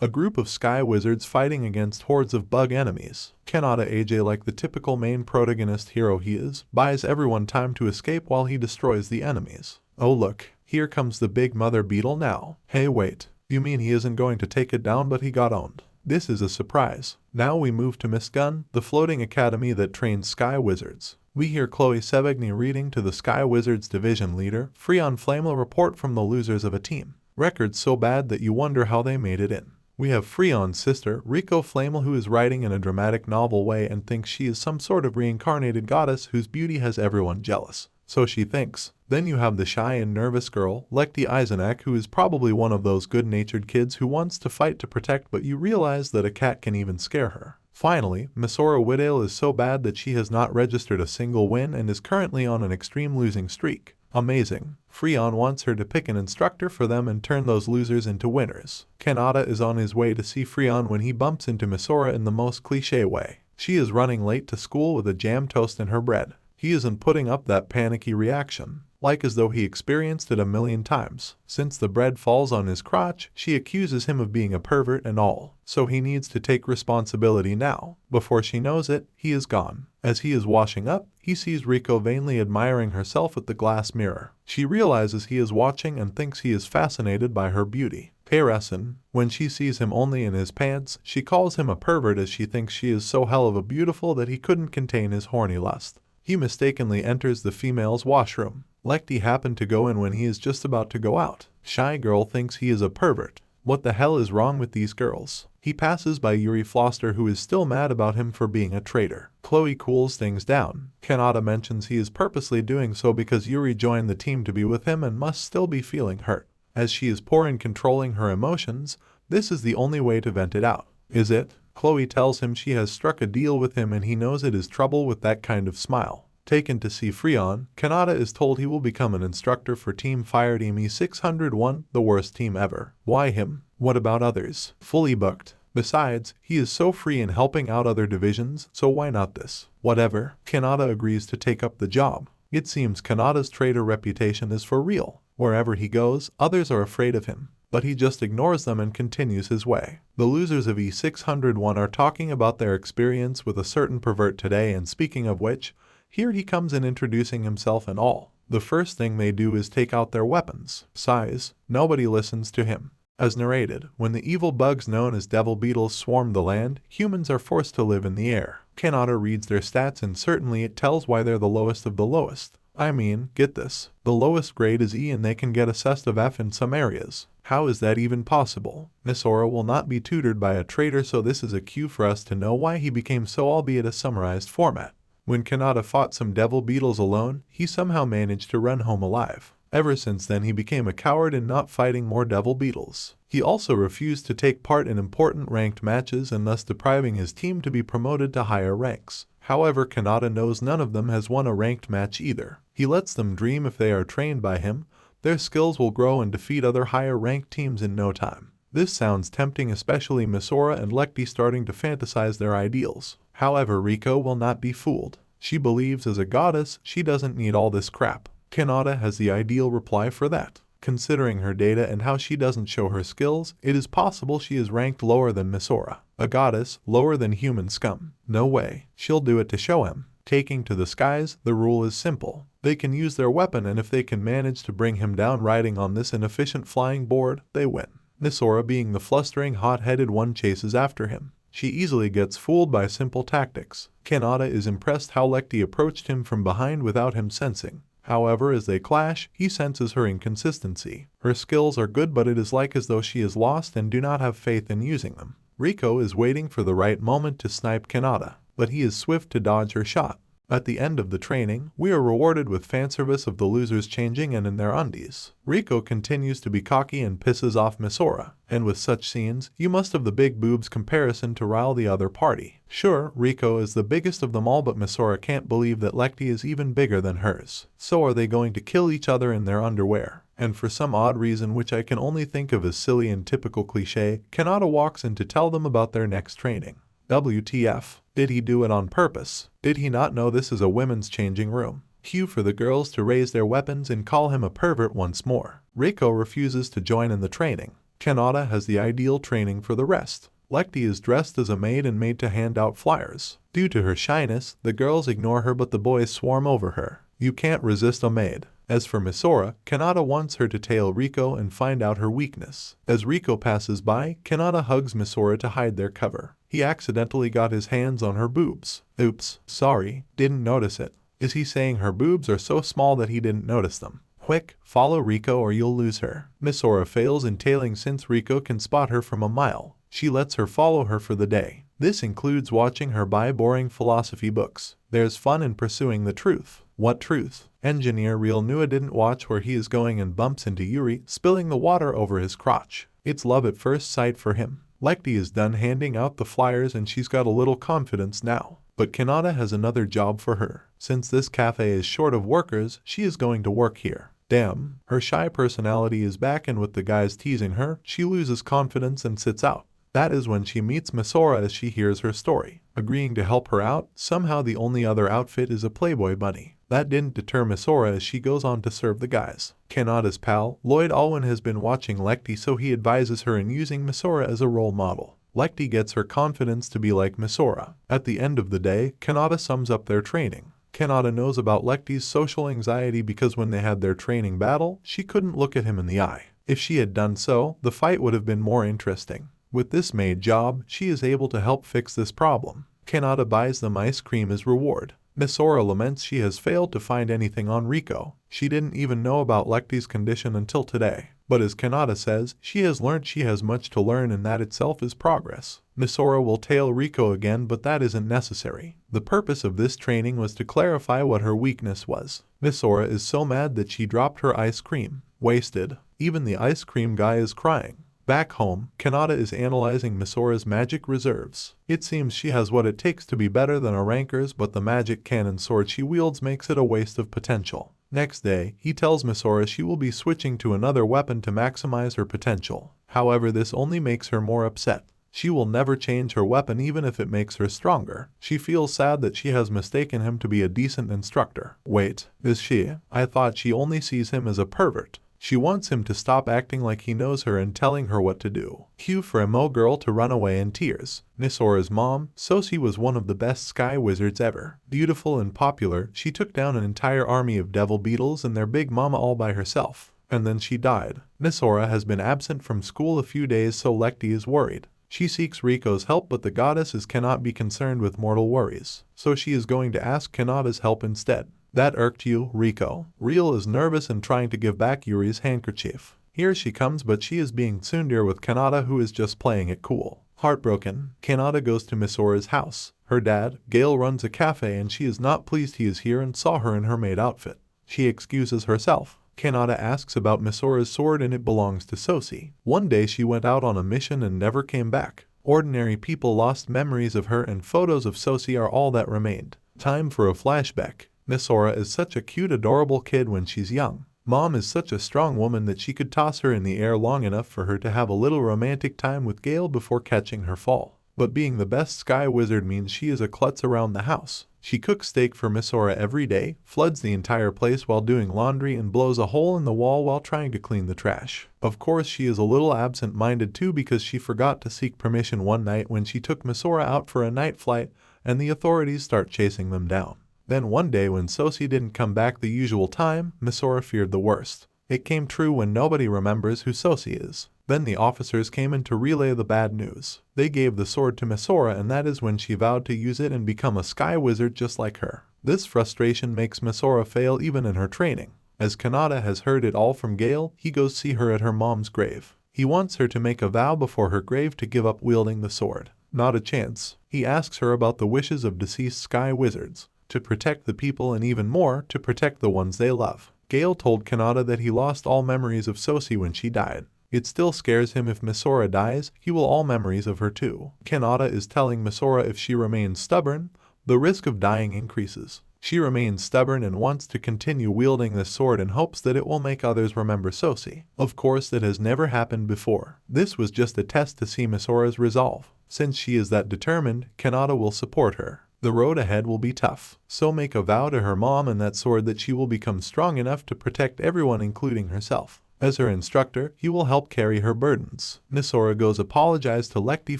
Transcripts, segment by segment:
A group of sky wizards fighting against hordes of bug enemies. Kanata AJ, like the typical main protagonist hero he is, buys everyone time to escape while he destroys the enemies. Oh look, here comes the big mother beetle now. Hey wait, you mean he isn't going to take it down, but he got owned. This is a surprise. Now we move to Miss Gun, the floating academy that trains sky wizards. We hear Chloe Sevigny reading to the Sky Wizards division leader, Freon Flame, a report from the losers of a team. Records so bad that you wonder how they made it in. We have Freon's sister, Rico Flamel, who is writing in a dramatic novel way and thinks she is some sort of reincarnated goddess whose beauty has everyone jealous. So she thinks. Then you have the shy and nervous girl, Lekti Eisenak, who is probably one of those good-natured kids who wants to fight to protect, but you realize that a cat can even scare her. Finally, Misora Whitale is so bad that she has not registered a single win and is currently on an extreme losing streak. Amazing. Freon wants her to pick an instructor for them and turn those losers into winners. Kanata is on his way to see Freon when he bumps into Misora in the most cliché way. She is running late to school with a jam toast in her bread. He isn't putting up that panicky reaction, like as though he experienced it a million times. Since the bread falls on his crotch, she accuses him of being a pervert and all. So he needs to take responsibility now. Before she knows it, he is gone. As he is washing up, he sees Rico vainly admiring herself at the glass mirror. She realizes he is watching and thinks he is fascinated by her beauty. Parasin, when she sees him only in his pants, she calls him a pervert as she thinks she is so hell of a beautiful that he couldn't contain his horny lust. He mistakenly enters the female's washroom. Lekti happened to go in when he is just about to go out. Shy girl thinks he is a pervert. What the hell is wrong with these girls? He passes by Yuri Floster, who is still mad about him for being a traitor. Chloe cools things down. Kanata mentions he is purposely doing so because Yuri joined the team to be with him and must still be feeling hurt. As she is poor in controlling her emotions, this is the only way to vent it out. Is it? Chloe tells him she has struck a deal with him and he knows it is trouble with that kind of smile. Taken to see Freon, Kanata is told he will become an instructor for Team Fire Team E601, the worst team ever. Why him? What about others? Fully booked. Besides, he is so free in helping out other divisions, so why not this? Whatever. Kanata agrees to take up the job. It seems Kanata's traitor reputation is for real. Wherever he goes, others are afraid of him. But he just ignores them and continues his way. The losers of E601 are talking about their experience with a certain pervert today, and speaking of which, here he comes in introducing himself and all. The first thing they do is take out their weapons. Sighs. Nobody listens to him. As narrated, when the evil bugs known as devil beetles swarm the land, humans are forced to live in the air. Kanata reads their stats and certainly it tells why they're the lowest of the lowest. I mean, get this. The lowest grade is E and they can get assessed of F in some areas. How is that even possible? Misora will not be tutored by a traitor, so this is a cue for us to know why he became so, albeit a summarized format. When Kanata fought some devil beetles alone, he somehow managed to run home alive. Ever since then he became a coward in not fighting more devil beetles. He also refused to take part in important ranked matches and thus depriving his team to be promoted to higher ranks. However, Kanata knows none of them has won a ranked match either. He lets them dream if they are trained by him, their skills will grow and defeat other higher ranked teams in no time. This sounds tempting, especially Misora and Lekti starting to fantasize their ideals. However, Rico will not be fooled. She believes as a goddess she doesn't need all this crap. Kanata has the ideal reply for that. Considering her data and how she doesn't show her skills, it is possible she is ranked lower than Misora. A goddess, lower than human scum. No way. She'll do it to show him. Taking to the skies, the rule is simple. They can use their weapon, and if they can manage to bring him down riding on this inefficient flying board, they win. Misora, being the flustering, hot-headed one, chases after him. She easily gets fooled by simple tactics. Kanata is impressed how Lekti approached him from behind without him sensing. However, as they clash, he senses her inconsistency. Her skills are good, but it is like as though she is lost and do not have faith in using them. Rico is waiting for the right moment to snipe Kanata, but he is swift to dodge her shot. At the end of the training, we are rewarded with fanservice of the losers changing and in their undies. Rico continues to be cocky and pisses off Misora, and with such scenes, you must have the big boobs comparison to rile the other party. Sure, Rico is the biggest of them all, but Misora can't believe that Lekti is even bigger than hers. So are they going to kill each other in their underwear? And for some odd reason which I can only think of as silly and typical cliché, Kanata walks in to tell them about their next training. WTF. Did he do it on purpose? Did he not know this is a women's changing room? Cue for the girls to raise their weapons and call him a pervert once more. Rico refuses to join in the training. Kanata has the ideal training for the rest. Lecty is dressed as a maid and made to hand out flyers. Due to her shyness, the girls ignore her but the boys swarm over her. You can't resist a maid. As for Misora, Kanata wants her to tail Riko and find out her weakness. As Riko passes by, Kanata hugs Misora to hide their cover. He accidentally got his hands on her boobs. Oops, sorry, didn't notice it. Is he saying her boobs are so small that he didn't notice them? Quick, follow Riko or you'll lose her. Misora fails in tailing since Riko can spot her from a mile. She lets her follow her for the day. This includes watching her buy boring philosophy books. There's fun in pursuing the truth. What truth? Engineer Real Nua didn't watch where he is going and bumps into Yuri, spilling the water over his crotch. It's love at first sight for him. Lecty is done handing out the flyers and she's got a little confidence now. But Kanata has another job for her. Since this cafe is short of workers, she is going to work here. Damn, her shy personality is back and with the guys teasing her, she loses confidence and sits out. That is when she meets Misora as she hears her story. Agreeing to help her out, somehow the only other outfit is a Playboy bunny. That didn't deter Misora as she goes on to serve the guys. Kanata's pal, Lloyd Alwyn has been watching Lecty so he advises her in using Misora as a role model. Lecty gets her confidence to be like Misora. At the end of the day, Kanata sums up their training. Kanata knows about Lecty's social anxiety because when they had their training battle, she couldn't look at him in the eye. If she had done so, the fight would have been more interesting. With this maid job, she is able to help fix this problem. Kanata buys them ice cream as reward. Misora laments she has failed to find anything on Riko. She didn't even know about Lecty's condition until today. But as Kanata says, she has learned she has much to learn and that itself is progress. Misora will tail Riko again but that isn't necessary. The purpose of this training was to clarify what her weakness was. Misora is so mad that she dropped her ice cream. Wasted. Even the ice cream guy is crying. Back home, Kanata is analyzing Misora's magic reserves. It seems she has what it takes to be better than a ranker's but the magic cannon sword she wields makes it a waste of potential. Next day, he tells Misora she will be switching to another weapon to maximize her potential. However, this only makes her more upset. She will never change her weapon even if it makes her stronger. She feels sad that she has mistaken him to be a decent instructor. Wait, is she? I thought she only sees him as a pervert. She wants him to stop acting like he knows her and telling her what to do. Cue for a Mo girl to run away in tears. Misora's mom, Sosi, was one of the best sky wizards ever. Beautiful and popular, she took down an entire army of devil beetles and their big mama all by herself. And then she died. Misora has been absent from school a few days so Lecty is worried. She seeks Riko's help but the goddesses cannot be concerned with mortal worries. So she is going to ask Kanata's help instead. That irked you, Riko. Real is nervous and trying to give back Yuri's handkerchief. Here she comes but she is being tsundere with Kanata who is just playing it cool. Heartbroken, Kanata goes to Misora's house. Her dad, Gale, runs a cafe and she is not pleased he is here and saw her in her maid outfit. She excuses herself. Kanata asks about Misora's sword and it belongs to Sosi. One day she went out on a mission and never came back. Ordinary people lost memories of her and photos of Sosi are all that remained. Time for a flashback. Misora is such a cute adorable kid when she's young. Mom is such a strong woman that she could toss her in the air long enough for her to have a little romantic time with Gale before catching her fall. But being the best sky wizard means she is a klutz around the house. She cooks steak for Misora every day, floods the entire place while doing laundry and blows a hole in the wall while trying to clean the trash. Of course she is a little absent-minded too because she forgot to seek permission one night when she took Misora out for a night flight and the authorities start chasing them down. Then one day when Sosi didn't come back the usual time, Misora feared the worst. It came true when nobody remembers who Sosi is. Then the officers came in to relay the bad news. They gave the sword to Misora and that is when she vowed to use it and become a sky wizard just like her. This frustration makes Misora fail even in her training. As Kanata has heard it all from Gale, he goes see her at her mom's grave. He wants her to make a vow before her grave to give up wielding the sword. Not a chance. He asks her about the wishes of deceased sky wizards. To protect the people and even more, to protect the ones they love. Gale told Kanata that he lost all memories of Sosi when she died. It still scares him if Misora dies, he will all memories of her too. Kanata is telling Misora if she remains stubborn, the risk of dying increases. She remains stubborn and wants to continue wielding this sword in hopes that it will make others remember Sosi. Of course, that has never happened before. This was just a test to see Misora's resolve. Since she is that determined, Kanata will support her. The road ahead will be tough, so make a vow to her mom and that sword that she will become strong enough to protect everyone including herself. As her instructor, he will help carry her burdens. Misora goes apologize to Lecty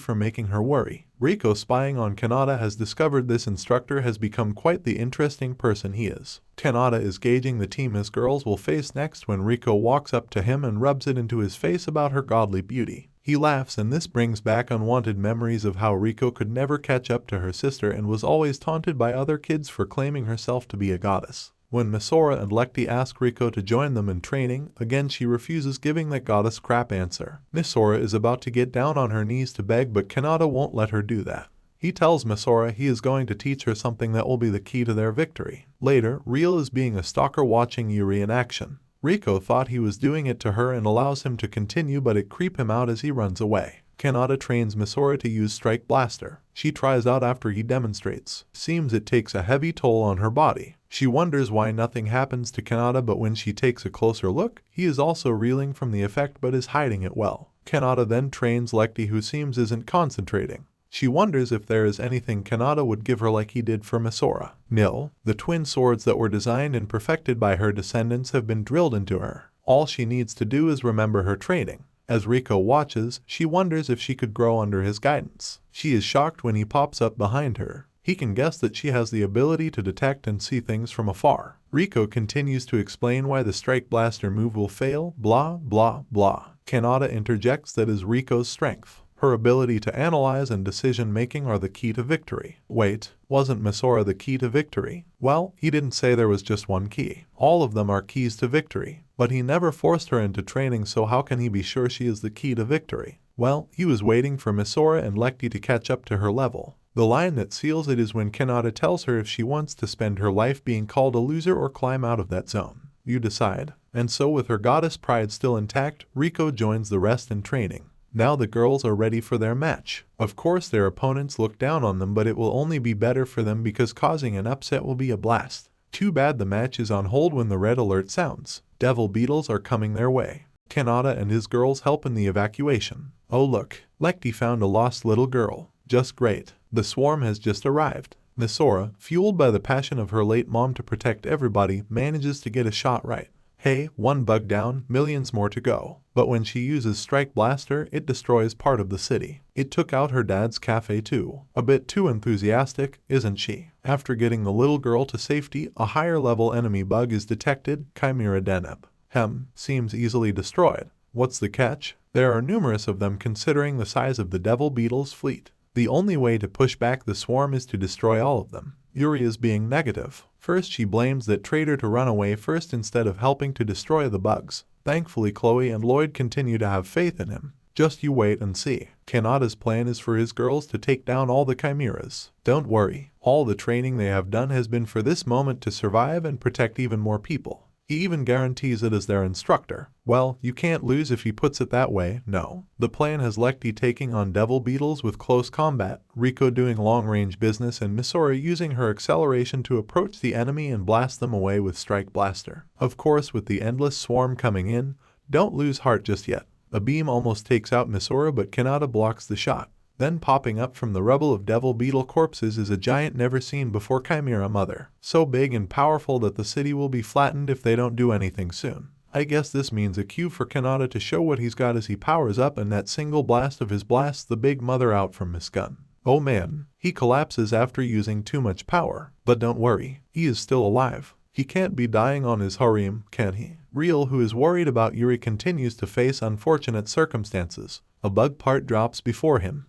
for making her worry. Riko, spying on Kanata, has discovered this instructor has become quite the interesting person he is. Kanata is gauging the team his girls will face next when Riko walks up to him and rubs it into his face about her godly beauty. He laughs, and this brings back unwanted memories of how Riko could never catch up to her sister and was always taunted by other kids for claiming herself to be a goddess. When Misora and Lecty ask Riko to join them in training, again she refuses, giving that goddess crap answer. Misora is about to get down on her knees to beg, but Kanata won't let her do that. He tells Misora he is going to teach her something that will be the key to their victory. Later, Real is being a stalker watching Yuri in action. Riko thought he was doing it to her and allows him to continue, but it creeps him out as he runs away. Kanata trains Misora to use Strike Blaster. She tries out after he demonstrates. Seems it takes a heavy toll on her body. She wonders why nothing happens to Kanata, but when she takes a closer look, he is also reeling from the effect but is hiding it well. Kanata then trains Lecty, who seems isn't concentrating. She wonders if there is anything Kanata would give her like he did for Misora. Nil. The twin swords that were designed and perfected by her descendants have been drilled into her. All she needs to do is remember her training. As Riko watches, she wonders if she could grow under his guidance. She is shocked when he pops up behind her. He can guess that she has the ability to detect and see things from afar. Riko continues to explain why the Strike Blaster move will fail, blah blah blah. Kanata interjects that is Riko's strength. Her ability to analyze and decision-making are the key to victory. Wait, wasn't Misora the key to victory? Well, he didn't say there was just one key. All of them are keys to victory. But he never forced her into training, so how can he be sure she is the key to victory? Well, he was waiting for Misora and Lecty to catch up to her level. The line that seals it is when Kanata tells her if she wants to spend her life being called a loser or climb out of that zone. You decide. And so, with her goddess pride still intact, Riko joins the rest in training. Now the girls are ready for their match. Of course their opponents look down on them, but it will only be better for them because causing an upset will be a blast. Too bad the match is on hold when the red alert sounds. Devil beetles are coming their way. Kanata and his girls help in the evacuation. Oh look, Lecty found a lost little girl. Just great. The swarm has just arrived. Misora, fueled by the passion of her late mom to protect everybody, manages to get a shot right. Hey, one bug down, millions more to go. But when she uses Strike Blaster, it destroys part of the city. It took out her dad's cafe too. A bit too enthusiastic, isn't she? After getting the little girl to safety, a higher level enemy bug is detected, Chimera Deneb. Seems easily destroyed. What's the catch? There are numerous of them considering the size of the Devil Beetle's fleet. The only way to push back the swarm is to destroy all of them. Yuri is being negative. First she blames that traitor to run away first instead of helping to destroy the bugs. Thankfully Chloe and Lloyd continue to have faith in him. Just you wait and see. Kanata's plan is for his girls to take down all the chimeras. Don't worry, all the training they have done has been for this moment to survive and protect even more people. He even guarantees it as their instructor. Well, you can't lose if he puts it that way, no. The plan has Lecty taking on Devil Beetles with close combat, Riko doing long-range business, and Misora using her acceleration to approach the enemy and blast them away with Strike Blaster. Of course, with the endless swarm coming in, don't lose heart just yet. A beam almost takes out Misora, but Kanata blocks the shot. Then popping up from the rubble of Devil Beetle corpses is a giant never-seen-before Chimera Mother. So big and powerful that the city will be flattened if they don't do anything soon. I guess this means a cue for Kanata to show what he's got as he powers up, and that single blast of his blasts the big mother out from his gun. Oh man, he collapses after using too much power. But don't worry, he is still alive. He can't be dying on his harem, can he? Real, who is worried about Yuri, continues to face unfortunate circumstances. A bug part drops before him.